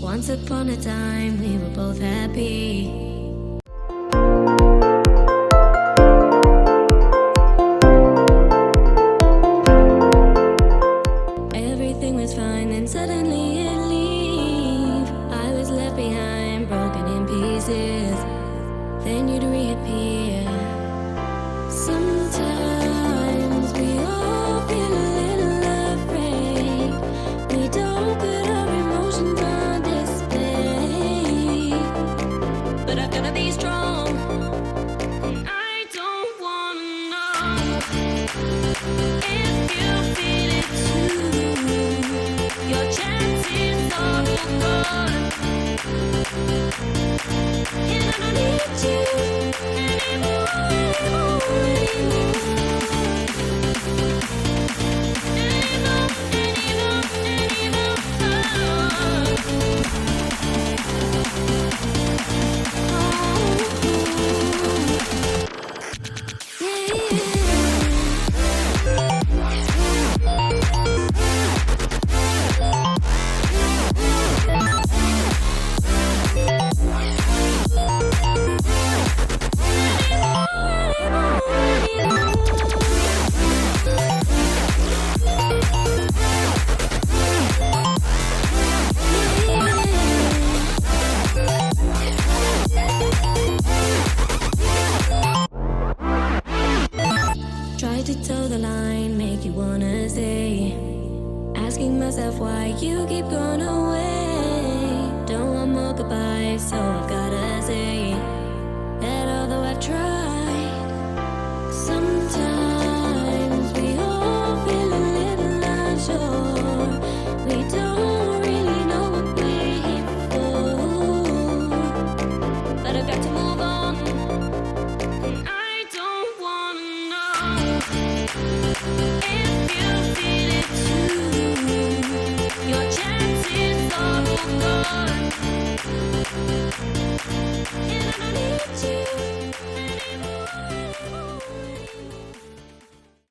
Once upon a time, we were both happy. Everything was fine, then suddenly it leave. I was left behind, broken in pieces. Then you'd reappear. Sometimes we all feel a little afraid. We don't put our emotions on display. But I've gotta be strong, and I don't wanna know if you feel it too. Your chances are gone, and I don't need you anymore. Try to toe the line, make you wanna say, asking myself why you keep going away. Don't want more goodbyes, so I've gotta say that although I've tried,